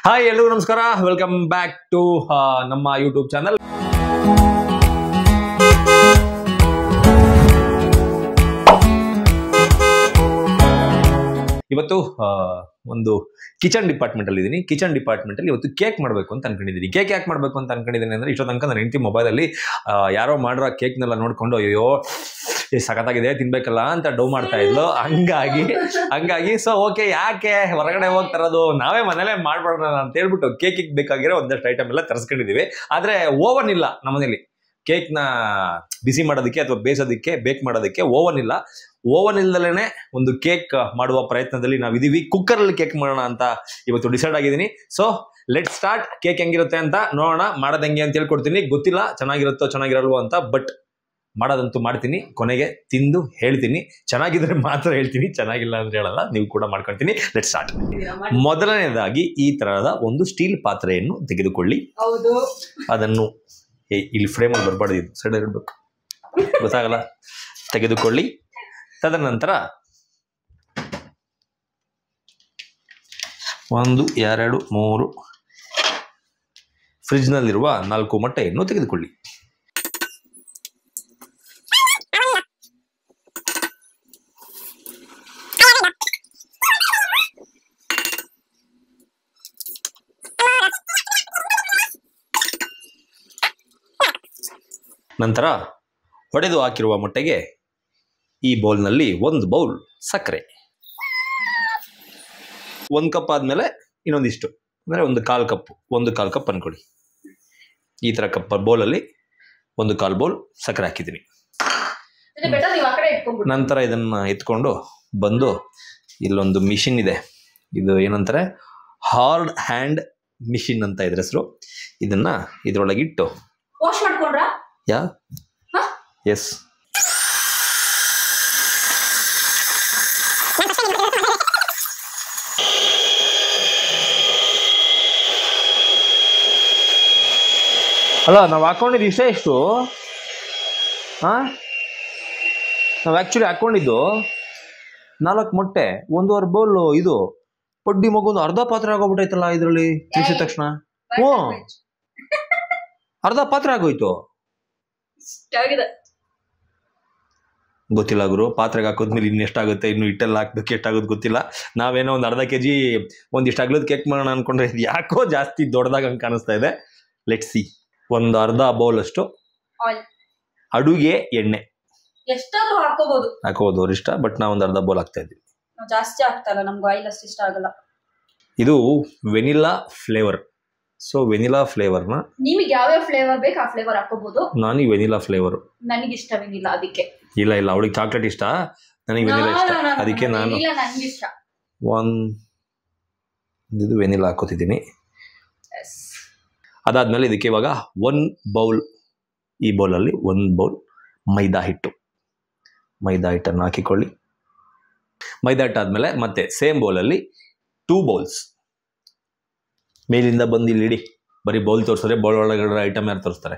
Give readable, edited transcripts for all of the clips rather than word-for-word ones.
Hi ಎಲ್ಲರಿಗೂ ನಮಸ್ಕಾರ, welcome back to ನಮ್ಮ ಯೂಟ್ಯೂಬ್ ಚಾನಲ್. ಇವತ್ತು ಒಂದು ಕಿಚನ್ ಡಿಪಾರ್ಟ್ಮೆಂಟ್ ಅಲ್ಲಿ ಇದ್ದೀನಿ. ಕಿಚನ್ ಡಿಪಾರ್ಟ್ಮೆಂಟ್ ಅಲ್ಲಿ ಇವತ್ತು ಕೇಕ್ ಮಾಡಬೇಕು ಅಂತ ಅನ್ಕೊಂಡಿದ್ದೀನಿ. ಕೇಕ್ ಯಾಕೆ ಮಾಡಬೇಕು ಅಂತ ಅನ್ಕೊಂಡಿದ್ದೀನಿ ಅಂದ್ರೆ, ಇಷ್ಟೋ ತನಕ ನನ್ನ ಹೆಂಡತಿ ಮೊಬೈಲಲ್ಲಿ ಯಾರೋ ಮಾಡಿರೋ ಕೇಕ್ನೆಲ್ಲ ನೋಡ್ಕೊಂಡು ಅಯ್ಯೋ ಸಖತ್ತಾಗಿದೆ ತಿನ್ಬೇಕಲ್ಲ ಅಂತ ಡೌ ಮಾಡ್ತಾ ಇದ್ಲು. ಹಂಗಾಗಿ ಸೊ ಓಕೆ, ಯಾಕೆ ಹೊರಗಡೆ ಹೋಗಿ ತರೋದು, ನಾವೇ ಮನೇಲೆ ಮಾಡ್ಬಾರ್ದ ಅಂತ ಹೇಳ್ಬಿಟ್ಟು ಕೇಕಿಗೆ ಬೇಕಾಗಿರೋ ಒಂದಷ್ಟು ಐಟಮ್ ಎಲ್ಲ ತರಿಸ್ಕೊಂಡಿದೀವಿ. ಆದ್ರೆ ಓವನ್ ಇಲ್ಲ ನಮ್ಮನೇಲಿ. ಕೇಕ್ನ ಬಿಸಿ ಮಾಡೋದಕ್ಕೆ ಅಥವಾ ಬೇಯಿಸೋದಕ್ಕೆ ಬೇಕ್ ಮಾಡೋದಕ್ಕೆ ಓವನ್ ಇಲ್ಲ. ಓವನ್ ಇಲ್ದಲೇನೆ ಒಂದು ಕೇಕ್ ಮಾಡುವ ಪ್ರಯತ್ನದಲ್ಲಿ ನಾವಿದೀವಿ. ಕುಕ್ಕರಲ್ಲಿ ಕೇಕ್ ಮಾಡೋಣ ಅಂತ ಇವತ್ತು ಡಿಸೈಡ್ ಆಗಿದ್ದೀನಿ. So let start. ಕೇಕ್ ಹೆಂಗಿರುತ್ತೆ ಅಂತ ನೋಡೋಣ. ಮಾಡೋದು ಹೆಂಗೆ ಅಂತ ಹೇಳ್ಕೊಡ್ತೀನಿ. ಗೊತ್ತಿಲ್ಲ ಚೆನ್ನಾಗಿರುತ್ತೋ ಚೆನ್ನಾಗಿರಲ್ವೋ ಅಂತ, ಬಟ್ ಮಾಡೋದಂತೂ ಮಾಡ್ತೀನಿ. ಕೊನೆಗೆ ತಿಂದು ಹೇಳ್ತೀನಿ. ಚೆನ್ನಾಗಿದ್ರೆ ಮಾತ್ರ ಹೇಳ್ತೀನಿ, ಚೆನ್ನಾಗಿಲ್ಲ ಅಂದ್ರೆ ಹೇಳಲ್ಲ. ನೀವು ಕೂಡ ಮಾಡ್ಕೊಳ್ತೀನಿ. Let start. ಮೊದಲನೇದಾಗಿ ಈ ತರಹದ ಒಂದು ಸ್ಟೀಲ್ ಪಾತ್ರೆಯನ್ನು ತೆಗೆದುಕೊಳ್ಳಿ. ಅದನ್ನು ಇಲ್ಲಿ ಫ್ರೇಮಲ್ಲಿ ಬರಬಾರ್ದು, ಇದು ಸೈಡ್ ಇರಬೇಕು, ಗೊತ್ತಾಗಲ್ಲ. ತೆಗೆದುಕೊಳ್ಳಿ. ತದನಂತರ 1, 2, 3 ಫ್ರಿಜ್ನಲ್ಲಿರುವ 4 ಮೊಟ್ಟೆಯನ್ನು ತೆಗೆದುಕೊಳ್ಳಿ. ನಂತರ ಒಡೆದು ಹಾಕಿರುವ ಮೊಟ್ಟೆಗೆ ಈ ಬೌಲ್ನಲ್ಲಿ 1 ಬೌಲ್ ಸಕ್ಕರೆ, 1 ಕಪ್ ಆದಮೇಲೆ ಇನ್ನೊಂದಿಷ್ಟು ಅಂದರೆ 1/4 ಕಪ್, 1/4 ಕಪ್ ಅನ್ಕೊಳ್ಳಿ. ಈ ಥರ ಕಪ್ ಬೌಲಲ್ಲಿ 1/4 ಬೌಲ್ ಸಕ್ಕರೆ ಹಾಕಿದ್ದೀನಿ. ನಂತರ ಇದನ್ನು ಎತ್ಕೊಂಡು ಬಂದು ಇಲ್ಲೊಂದು ಮಿಷಿನ್ ಇದೆ. ಇದು ಏನಂತಾರೆ, ಹಾರ್ಡ್ ಹ್ಯಾಂಡ್ ಮಿಷಿನ್ ಅಂತ ಇದ್ರ ಹೆಸರು. ಇದನ್ನು ಇದರೊಳಗಿಟ್ಟು ಎಸ್ ಅಲ್ಲ, ನಾವು ಹಾಕೊಂಡಿದ್ದು ಇಷ್ಟೇ. ಎಷ್ಟು ನಾವು ಆ್ಯಕ್ಚುಲಿ ಹಾಕ್ಕೊಂಡಿದ್ದು 4 ಮೊಟ್ಟೆ, 1.5 ಬೌಲ್. ಇದು ಪಡ್ಡಿ ಮಗು ಅರ್ಧ ಪಾತ್ರೆ ಆಗೋಗ್ಬಿಟ್ಟೈತಲ್ಲ ಇದರಲ್ಲಿ ತಿಳಿಸಿದ ತಕ್ಷಣ. ಅರ್ಧ ಪಾತ್ರೆ ಆಗೋಯ್ತು. ಗೊತ್ತಿಲ್ಲ ಗುರು, ಪಾತ್ರೆಗೆ ಹಾಕೋದ್ಮೇಲೆ ಇನ್ನೆಷ್ಟಾಗುತ್ತೆ, ಇನ್ನು ಹಿಟ್ಟೆಲ್ಲ ಹಾಕ್ಬೇಕು, ಎಷ್ಟಾಗೋದು ಗೊತ್ತಿಲ್ಲ. ನಾವೇನೋ ಒಂದು ಅರ್ಧ kg ಒಂದಿಷ್ಟು ಅಗ್ಲದ ಕೇಕ್ ಮಾಡೋಣ ಅನ್ಕೊಂಡ್ರೆ ಇದು ಯಾಕೋ ಜಾಸ್ತಿ ದೊಡ್ಡದಾಗ ಹಂಗೆ ಕಾಣಿಸ್ತಾ ಇದೆ. Let see. ಒಂದು ಅರ್ಧ ಬೌಲ್ ಅಷ್ಟು ಅಡುಗೆ ಎಣ್ಣೆ ಹಾಕೋಬಹುದು, ಅವ್ರ ಇಷ್ಟ. ಬಟ್ ನಾವು ಒಂದು ಅರ್ಧ ಬೌಲ್ ಹಾಕ್ತಾ ಇದ್ವಿ. ಜಾಸ್ತಿ ಆಗ್ತಲ್ಲ, ನಮ್ಗೆ ಆಯಿಲ್ ಅಷ್ಟು ಇಷ್ಟ ಆಗಲ್ಲ. ಇದು ವೆನಿಲಾ ಫ್ಲೇವರ್. ಸೊ ವೆನಿಲಾ ಫ್ಲೇವರ್ನ ನಿಮಗೆ ಯಾವ ಫ್ಲೇವರ್ ಬೇಕು ಆ ಫ್ಲೇವರ್ ಹಾಕೋಬಹುದು. ನನಗೆ ವೆನಿಲಾ ಫ್ಲೇವರ್. ನನಗೆ ಇಷ್ಟ ವೆನಿಲಾ, ಅದಕ್ಕೆ. ಇಲ್ಲ ಅವಳಿಗೆ ಚಾಕ್ಲೇಟ್ ಇಷ್ಟ, ನನಗೆ ವೆನಿಲಾ ಇಷ್ಟ, ಅದಕ್ಕೆ ನಾನು ಇದು ವೆನಿಲಾ ಹಾಕೋತಿದ್ದೀನಿ. ಅದಾದ್ಮೇಲೆ ಇದಕ್ಕೆ ಇವಾಗ 1 ಬೌಲ್, ಈ ಬೌಲಲ್ಲಿ 1 ಬೌಲ್ ಮೈದಾ ಹಿಟ್ಟನ್ನು ಹಾಕಿಕೊಳ್ಳಿ. ಮೈದಾ ಹಿಟ್ಟಾದ್ಮೇಲೆ ಮತ್ತೆ ಸೇಮ್ ಬೌಲಲ್ಲಿ 2 ಬೌಲ್ಸ್, ಮೇಲಿಂದ ಬಂದು ಇಲ್ಲಿ ಇಡಿ. ಬರೀ ಬೌಲ್ ತೋರಿಸ್ತಾರೆ, ಬೌಲ್ ಒಳಗಡೆ ಐಟಮ್ ಯಾರು ತೋರಿಸ್ತಾರೆ.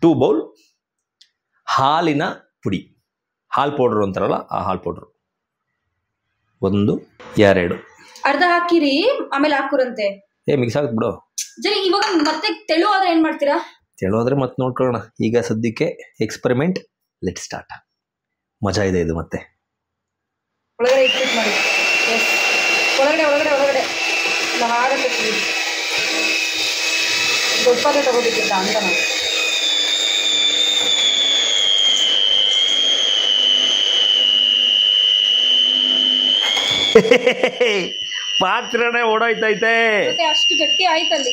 2 ಬೌಲ್ ಹಾಲಿನ ಪುಡಿ, ಹಾಲ್ ಪೌಡ್ರು ಅಂತಾರಲ್ಲ, ಆ ಹಾಲ್ ಪೌಡ್ರು 1, 2 ಅರ್ಧ ಹಾಕಿರಿ, ಆಮೇಲೆ ಹಾಕುರಂತೆ. ಮಿಕ್ಸ್ ಆಗ್ಬಿಡು. ಇವಾಗ ಮತ್ತೆ ತೆಳುವಾದ್ರೆ ಏನ್ ಮಾಡ್ತೀರಾ? ತೆಳುವಾದ್ರೆ ಮತ್ತೆ ನೋಡ್ಕೊಳ್ಳೋಣ. ಈಗ ಸದ್ಯಕ್ಕೆ ಎಕ್ಸ್ಪೆರಿಮೆಂಟ್. Let start. ಮಜಾ ಇದೆ ಇದು. ಮತ್ತೆ ಒಳಗಡೆ ಇಟ್ಬಿಟ್ಟು ಮಾಡಿ. ಒಳಗಡೆ ದೊಡ್ಡ ಪಾತ್ರೆ ತಗೋಬೇಕಿತ್ತ ಅಂತ ನಾವು. ಪಾತ್ರೆನೇ ಓಡೋಯ್ತೈತೆ. ಅಷ್ಟು ಗಟ್ಟಿ ಆಯ್ತಲ್ಲಿ,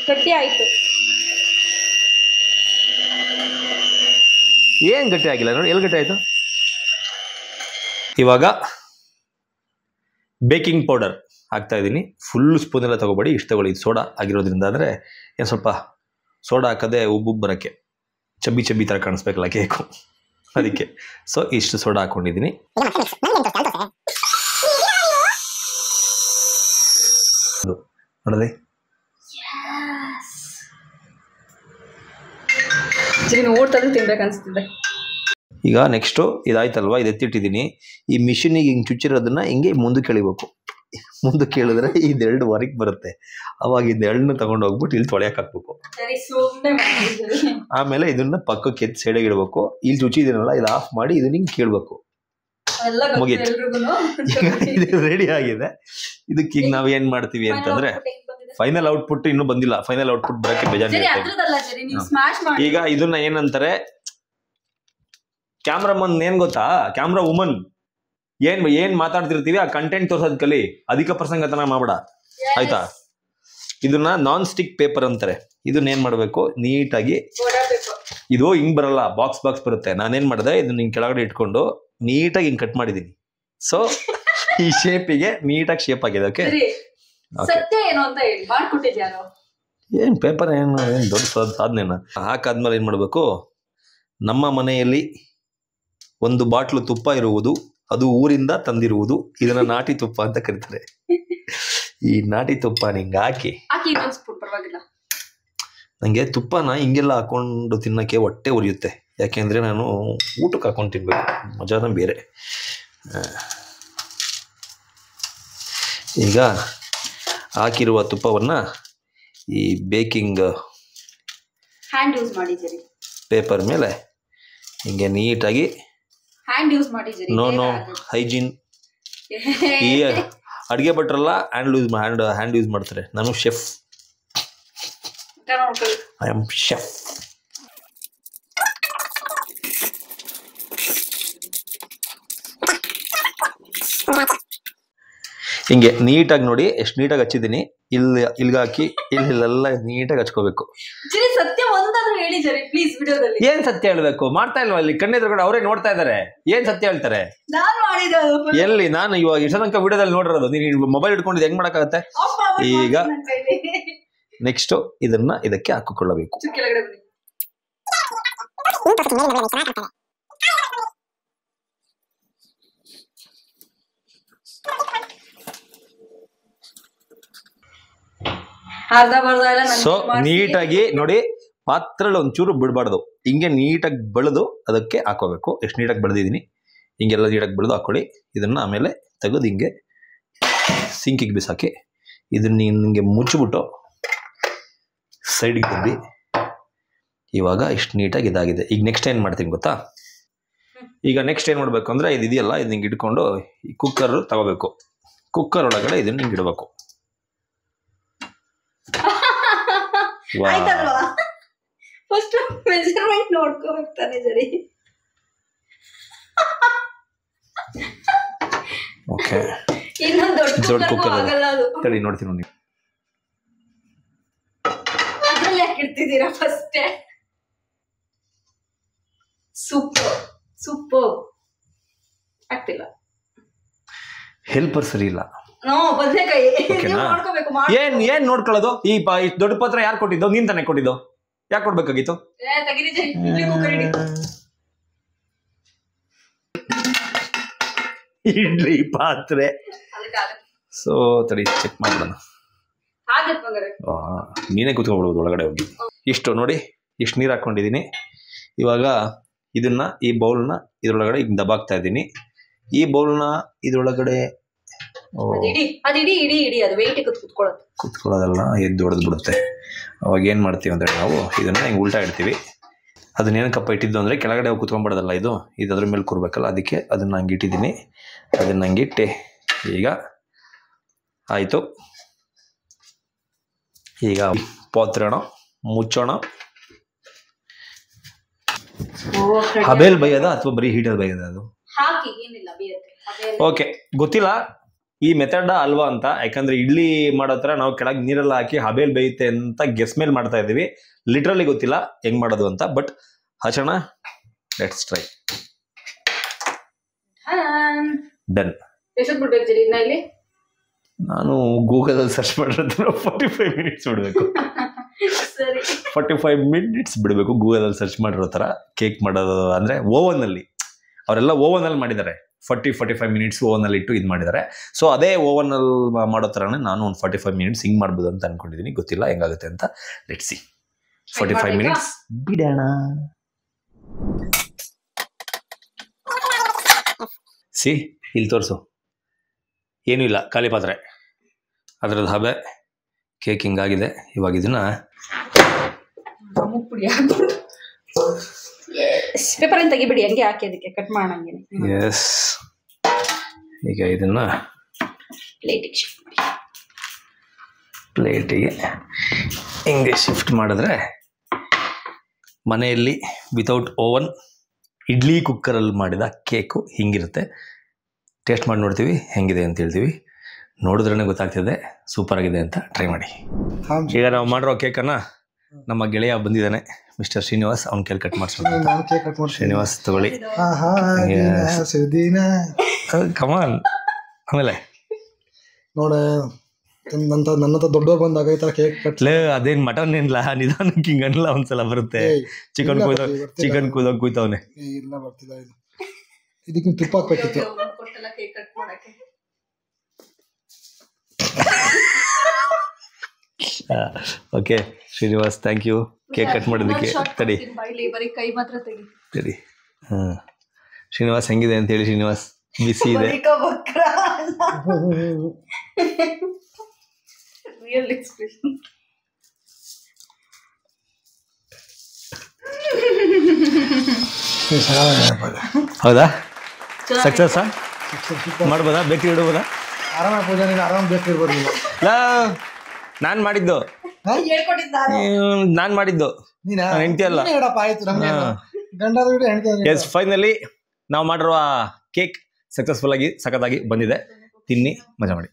ಗಟ್ಟಿ ಆಯ್ತು. ಏನ್ ಗಟ್ಟಿ ಆಗಿಲ್ಲ ನೋಡಿ, ಎಲ್ಲಿ ಗಟ್ಟಿ ಆಯ್ತು. ಇವಾಗ ಬೇಕಿಂಗ್ ಪೌಡರ್ ಹಾಕ್ತಾ ಇದ್ದೀನಿ. ಫುಲ್ ಸ್ಪೂನ್ ಎಲ್ಲ ತಗೋಬೇಡಿ, ಇಷ್ಟು ತಗೊಳ್ಳಿ. ಇದು ಸೋಡಾ ಆಗಿರೋದ್ರಿಂದ ಅಂದರೆ ಏನು ಸ್ವಲ್ಪ ಸೋಡಾ ಹಾಕದೆ ಉಬ್ಬು ಬರೋಕ್ಕೆ ಚಬ್ಬಿ ಥರ ಕಾಣಿಸ್ಬೇಕಲ್ಲ ಕೇಕು, ಅದಕ್ಕೆ. ಸೊ ಇಷ್ಟು ಸೋಡಾ ಹಾಕೊಂಡಿದ್ದೀನಿ. ನೋಡದೆ, ನೋಡ್ತಾ ತಿನ್ಬೇಕು ಅನ್ಸ್ತಿದೆ. ಈಗ ನೆಕ್ಸ್ಟು ಇದಾಯ್ತಲ್ವಾ, ಇದು ಎತ್ತಿಟ್ಟಿದ್ದೀನಿ. ಈ ಮಿಷಿನಿಗೆ ಹಿಂಗೆ ಚುಚ್ಚಿರೋದನ್ನ ಹಿಂಗೆ ಮುಂದಕ್ಕೆ ಎಳಿಬೇಕು. ಮುಂದಕ್ಕೆ ಹೇಳಿದ್ರೆ ಇದೆರಡು ಹೊರಗೆ ಬರುತ್ತೆ. ಅವಾಗ ಇದೆರಡನ್ನ ತಗೊಂಡು ಹೋಗ್ಬಿಟ್ಟು ಇಲ್ಲಿ ತೊಳೆಯಕ್ಕೆ ಹಾಕ್ಬೇಕು. ಆಮೇಲೆ ಇದನ್ನ ಪಕ್ಕಕ್ಕೆ ಎತ್ತಿ ಸೈಡಿಗೆ ಇಡಬೇಕು. ಇಲ್ಲಿ ಚುಚ್ಚಿದ್ದೀನಲ್ಲ, ಇದು ಆಫ್ ಮಾಡಿ ಇದನ್ನ ಹಿಂಗೆ ಕೇಳಬೇಕು. ಮುಗೀತು. ಇದು ರೆಡಿ ಆಗಿದೆ. ಇದಕ್ಕೆ ಈಗ ನಾವ್ ಏನ್ ಮಾಡ್ತೀವಿ ಅಂತಂದ್ರೆ, ಫೈನಲ್ ಔಟ್ಪುಟ್ ಇನ್ನೂ ಬಂದಿಲ್ಲ. ಫೈನಲ್ ಔಟ್ಪುಟ್ ಬರಕ್ಕೆ ಬೇಜಾರು. ಈಗ ಇದನ್ನ ಏನಂತಾರೆ, ಕ್ಯಾಮ್ರಾಮನ್ ಏನ್ ಗೊತ್ತಾ, ಕ್ಯಾಮ್ರಾ ವುಮನ್ ಏನ್ ಮಾತಾಡ್ತಿರ್ತೀವಿ ಆ ಕಂಟೆಂಟ್ ತೋರ್ಸೋದ್ ಕಲಿ. ಅಧಿಕ ಪ್ರಸಂಗತನ ಮಾಡಬೇಡ, ಆಯ್ತಾ? ಇದನ್ನ ನಾನ್ ಸ್ಟಿಕ್ ಪೇಪರ್ ಅಂತಾರೆ. ಇದನ್ನ ಏನ್ ಮಾಡ್ಬೇಕು, ನೀಟಾಗಿ, ಇದು ಹಿಂಗ್ ಬರಲ್ಲ, ಬಾಕ್ಸ್ ಬರುತ್ತೆ. ನಾನೇನ್ ಮಾಡಿದೆ, ಇದನ್ನ ಹಿಂಗ್ ಕೆಳಗಡೆ ಇಟ್ಕೊಂಡು ನೀಟಾಗಿ ಹಿಂಗ್ ಕಟ್ ಮಾಡಿದೀನಿ. ಸೊ ಈ ಶೇಪಿಗೆ ನೀಟಾಗಿ ಶೇಪ್ ಆಗಿದೆ. ಓಕೆ, ಏನ್ ಪೇಪರ್ ಏನು ದೊಡ್ಡ ಸಾಧನೆನ. ಹಾಕಾದ್ಮೇಲೆ ಏನ್ ಮಾಡ್ಬೇಕು, ನಮ್ಮ ಮನೆಯಲ್ಲಿ ಒಂದು ಬಾಟ್ಲು ತುಪ್ಪ ಇರುವುದು, ಅದು ಊರಿಂದ ತಂದಿರುವುದು. ಇದನ್ನ ನಾಟಿ ತುಪ್ಪ ಅಂತ ಕರೀತಾರೆ. ಈ ನಾಟಿ ತುಪ್ಪ ಹಿಂಗ ಹಾಕಿ, ನಂಗೆ ತುಪ್ಪನ ಹಿಂಗೆಲ್ಲ ಹಾಕೊಂಡು ತಿನ್ನಕ್ಕೆ ಹೊಟ್ಟೆ ಉರಿಯುತ್ತೆ. ಯಾಕೆಂದ್ರೆ ನಾನು ಊಟಕ್ಕೆ ಹಾಕೊಂಡು ತಿನ್ಬೇಕು, ಮಜಾನ ಬೇರೆ. ಈಗ ಹಾಕಿರುವ ತುಪ್ಪವನ್ನ ಈ ಬೇಕಿಂಗ್ ಪೇಪರ್ ಮೇಲೆ ಹಿಂಗೆ ನೀಟಾಗಿ, ನೋ ಹೈಜೀನ್. ಈ ಅಡುಗೆ ಭಟ್ರಲ್ಲ ಹ್ಯಾಂಡ್ ಯೂಸ್ ಮಾಡ್ತಾರೆ. ನಾನು ಶೆಫ್, ಐ ಆಮ್ ಶೆಫ್. ಹಿಂಗೆ ನೀಟಾಗಿ ನೋಡಿ, ಎಷ್ಟು ನೀಟಾಗಿ ಹಚ್ಚಿದ್ದೀನಿ. ಇಲ್ಲಿಗೆ ಹಾಕಿ ಇಲ್ಲೆಲ್ಲ ನೀಟಾಗಿ ಹಚ್ಕೋಬೇಕು. ಏನ್ ಸತ್ಯ ಹೇಳ್ಬೇಕು, ಮಾಡ್ತಾ ಇಲ್ವಾ? ಇಲ್ಲಿ ಕಣ್ಣೆದುರುಗಡೆ ಅವರೇ ನೋಡ್ತಾ ಇದಾರೆ. ಏನ್ ಸತ್ಯ ಹೇಳ್ತಾರೆ? ಎಲ್ಲಿ ನಾನು ಇವಾಗ ಇಷ್ಟ ತನಕ ವಿಡಿಯೋದಲ್ಲಿ ನೋಡಿರೋದು. ನೀನು ಮೊಬೈಲ್ ಇಟ್ಕೊಂಡಿದ್ದು ಹೆಂಗ್ ಮಾಡಕ್ಕಾಗತ್ತೆ? ಈಗ ನೆಕ್ಸ್ಟ್ ಇದನ್ನ ಇದಕ್ಕೆ ಹಾಕಿಕೊಳ್ಳಬೇಕು. ಸೊ ನೀಟಾಗಿ ನೋಡಿ, ಪಾತ್ರೆಯಲ್ಲಿ ಒಂಚೂರು ಬಿಡಬಾರ್ದು. ಹಿಂಗೆ ನೀಟಾಗಿ ಬೆಳೆದು ಅದಕ್ಕೆ ಹಾಕೋಬೇಕು. ಎಷ್ಟು ನೀಟಾಗಿ ಬೆಳೆದಿದ್ದೀನಿ, ಹಿಂಗೆಲ್ಲ ನೀಟಾಗಿ ಬೆಳೆದು ಹಾಕೊಳ್ಳಿ. ಇದನ್ನ ಆಮೇಲೆ ತೆಗೆದು ಹಿಂಗೆ ಸಿಂಕಿಗೆ ಬಿಸಾಕಿ ಇದನ್ನ ಹಿಂಗೆ ಮುಚ್ಚಿಬಿಟ್ಟು ಸೈಡ್ಗೆ ತಂದು, ಇವಾಗ ಇಷ್ಟು ನೀಟಾಗಿ ಇದಾಗಿದೆ. ಈಗ ನೆಕ್ಸ್ಟ್ ಏನು ಮಾಡ್ತೀನಿ ಗೊತ್ತಾ? ಈಗ ನೆಕ್ಸ್ಟ್ ಏನು ಮಾಡಬೇಕು ಅಂದರೆ, ಇದು ಇದೆಯಲ್ಲ, ಇದು ಹಿಂಗೆ ಇಟ್ಕೊಂಡು ಈ ಕುಕ್ಕರ್ ತಗೋಬೇಕು. ಕುಕ್ಕರ್ ಒಳಗಡೆ ಇದನ್ನ ಹಿಂಗೆ ಇಡಬೇಕು. ಫಸ್ಟ್ ಮೆಜರ್ಮೆಂಟ್ ನೋಡ್ಕೋಬೇಕಾನೆ ಸರಿ. ಓಕೆ, ಇನ್ನೊಂದು ದೊಡ್ಡ ಕುಕ್ಕರ್ ತಡಿ ನೋಡ್ತೀನಿ ನೀವು. ಅದ್ರಲ್ಲಿ ಯಾಕೆ ಇಡ್ತಿದ್ದೀರಾ ಫಸ್ಟ್? ಸೂಪರ್ ಆಗ್ತಿಲ್ಲ. ಹೆಲ್ಪರ್ ಸರಿ ಇಲ್ಲ. ಏನ್ ನೋಡ್ಕೊಳ್ಳೋದು? ಈ ದೊಡ್ಡ ಪಾತ್ರ ಯಾರು ಕೊಟ್ಟಿದ್ದು? ನೀನ್ ತಾನೇ ಕೊಟ್ಟಿದ್ದು. ಯಾಕೆ ಕೊಡ್ಬೇಕಾಗಿತ್ತು? ಇಡ್ಲಿ ಪಾತ್ರೆ. ಸೊ ತಡಿ ಚೆಕ್ ಮಾಡೋಣ. ನೀನೇ ಕೂತ್ಕೊಬಿಡ್ಬೋದು ಒಳಗಡೆ ಹೋಗಿ. ಇಷ್ಟು ನೋಡಿ, ಇಷ್ಟು ನೀರು ಹಾಕೊಂಡಿದೀನಿ. ಇವಾಗ ಇದನ್ನ, ಈ ಬೌಲ್ನ ಇದ್ರೊಳಗಡೆ ಈಗ ದಬಾಕ್ತಾ ಇದ್ದೀನಿ. ಈ ಬೌಲ್ನ ಇದ್ರೊಳಗಡೆ ಕುತ್ಕೊಳ್ಳೋದಲ್ಲ, ಎದ್ದು ಹೊಡೆದು ಬಿಡುತ್ತೆ. ಅವಾಗ ಏನು ಮಾಡ್ತೀವಿ ಅಂದರೆ, ನಾವು ಇದನ್ನು ಹಿಂಗೆ ಉಲ್ಟಾ ಇಡ್ತೀವಿ. ಅದನ್ನೇನಕ್ಕಪ್ಪ ಇಟ್ಟಿದ್ದು ಅಂದರೆ, ಕೆಳಗಡೆ ಹೋಗಿ ಕುತ್ಕೊಂಡ್ಬಿಡೋದಲ್ಲ, ಇದು ಅದ್ರ ಮೇಲೆ ಕೂರ್ಬೇಕಲ್ಲ, ಅದಕ್ಕೆ ಅದನ್ನು ಹಂಗೆ ಇಟ್ಟಿದ್ದೀನಿ. ಅದನ್ನು ಹಂಗೆ ಇಟ್ಟೆ. ಈಗ ಆಯಿತು. ಈಗ ಪಾತ್ರೆನ ಮುಚ್ಚೋಣ. ಹಬೇಲ್ ಬೈಯೋದ ಅಥವಾ ಬರೀ ಹೀಟರ್ ಬೈಯೋದ? ಅದು ಓಕೆ, ಗೊತ್ತಿಲ್ಲ ಈ ಮೆಥಡ್ ಅಲ್ವಾ ಅಂತ. ಯಾಕಂದ್ರೆ ಇಡ್ಲಿ ಮಾಡೋ ಥರ ನಾವು ಕೆಳಗೆ ನೀರೆಲ್ಲ ಹಾಕಿ ಹಬೇಲ್ ಬೇಯುತ್ತೆ ಅಂತ ಗೆಸ್ ಮೇಲೆ ಮಾಡ್ತಾ ಇದ್ದೀವಿ. ಲಿಟ್ರಲಿ ಗೊತ್ತಿಲ್ಲ ಹೆಂಗ್ ಮಾಡೋದು ಅಂತ. ಬಟ್ ಹಚ್ಚೋಣ, ಲೆಟ್ಸ್ ಟ್ರೈ. ಡನ್. ನಾನು ಗೂಗಲಲ್ಲಿ ಸರ್ಚ್ ಮಾಡಿರೋದು 45 ಮಿನಿಟ್ಸ್ ಬಿಡಬೇಕು. 45 ಮಿನಿಟ್ಸ್ ಬಿಡಬೇಕು ಗೂಗಲಲ್ಲಿ ಸರ್ಚ್ ಮಾಡಿರೋ ಥರ. ಕೇಕ್ ಮಾಡೋದು ಅಂದರೆ ಓವನಲ್ಲಿ, ಅವರೆಲ್ಲ ಓವನಲ್ಲಿ ಮಾಡಿದ್ದಾರೆ. 40-45 ಮಿನಿಟ್ಸ್ ಓವನಲ್ಲಿ ಇಟ್ಟು ಇದು ಮಾಡಿದ್ದಾರೆ. ಸೊ ಅದೇ ಓವನಲ್ಲಿ ಮಾಡೋ ಥರನೇ ನಾನು ಒಂದು 45 ಮಿನಿಟ್ಸ್ ಹಿಂಗೆ ಮಾಡ್ಬೋದು ಅಂತ ಅಂದ್ಕೊಂಡಿದ್ದೀನಿ. ಗೊತ್ತಿಲ್ಲ ಹೆಂಗಾಗುತ್ತೆ ಅಂತ. Let's see. 45 ಮಿನಿಟ್ಸ್ ಬಿಡೋಣ. ಸಿ ಇಲ್ಲಿ ತೋರಿಸು, ಏನೂ ಇಲ್ಲ, ಖಾಲಿ ಪಾತ್ರೆ, ಅದರದ್ದು ಹಬೆ. ಕೇಕ್ ಹಿಂಗಾಗಿದೆ. ಇವಾಗ ಇದನ್ನು ಪುಡಿ ಹಾಕ್ಬಿಟ್ಟು ಪೇಪರಲ್ಲಿ ತೆಗಿಬಿಡಿ, ಹಂಗೆ ಹಾಕಿ ಅದಕ್ಕೆ ಕಟ್ ಮಾಡೋಂಗೆ. ಎಸ್, ಈಗ ಇದನ್ನು ಪ್ಲೇಟಿಗೆ ಹಿಂಗೆ ಶಿಫ್ಟ್ ಮಾಡಿದ್ರೆ ಮನೆಯಲ್ಲಿ ವಿತೌಟ್ ಓವನ್ ಇಡ್ಲಿ ಕುಕ್ಕರಲ್ಲಿ ಮಾಡಿದ ಕೇಕು ಹಿಂಗಿರುತ್ತೆ. ಟೇಸ್ಟ್ ಮಾಡಿ ನೋಡ್ತೀವಿ ಹೆಂಗಿದೆ ಅಂತ ಹೇಳ್ತೀವಿ. ನೋಡಿದ್ರೇ ಗೊತ್ತಾಗ್ತಿದೆ ಸೂಪರಾಗಿದೆ ಅಂತ. ಟ್ರೈ ಮಾಡಿ. ಈಗ ನಾವು ಮಾಡಿರೋ ಕೇಕನ್ನು ನಮ್ಮ ಗೆಳೆಯ ಬಂದಿದ್ದಾನೆ, ಮಿಸ್ಟರ್ ಶ್ರೀನಿವಾಸ್, ಅವ್ನ ಕೇಕ್ ಕಟ್ ಮಾಡಿಸ್ಬೇಕು. ಶ್ರೀನಿವಾಸ್ ತಗೊಳ್ಳಿ. ಕಮಾನ್. ಆಮೇಲೆ ನೋಡ ನನ್ನಂತ ದೊಡ್ಡವ್ರು ಬಂದಾಗ ಈ ತರ ಕೇಕ್ ಕಟ್ಲೆ. ಅದೇನ್ ಮಟನ್ ಏನಿಲ್ಲ, ನಿಧಾನಕ್ಕೆ ಹಿಂಗಲ್ಲ ಒಂದ್ಸಲ ಬರುತ್ತೆ. ಚಿಕನ್ ಕೂತವನೆ. ಇಲ್ಲ ಬರ್ತಿಲ್ಲ ಇದು. ಇದಕ್ಕೆ ತುಪ್ಪ ಹಾಕ್ಬೇಕಿತ್ತು. Okay Srinivas, thank you cake cut ಮಾಡೋದಕ್ಕೆ. ತಡಿ ಹಾಂ, ಶ್ರೀನಿವಾಸ್ ಹೆಂಗಿದೆ ಅಂತ ಹೇಳಿ. ಶ್ರೀನಿವಾಸ್ ಬಿಸಿ ಇದೆ. ಹೌದಾ? ಸಕ್ಸಸ್ ಮಾಡ್ಬೋದಾ? ಬೇಕ್ರಿ ಇಡ್ಬೋದಾ? ಆರಾಮ ಪೂಜಾ, ನೀನು ಆರಾಮ ಬೇಕ್ರಿ ಇರ್ಬೋದು. ನಾನು ಮಾಡಿದ್ದು ಹೆಂಡತಿ ಅಲ್ಲ. ಎಸ್, ಫೈನಲಿ ನಾವು ಮಾಡಿರುವ ಕೇಕ್ ಸಕ್ಸಸ್ಫುಲ್ ಆಗಿ ಸಖತ್ತಾಗಿ ಬಂದಿದೆ. ತಿನ್ನಿ, ಮಜಾ ಮಾಡಿ.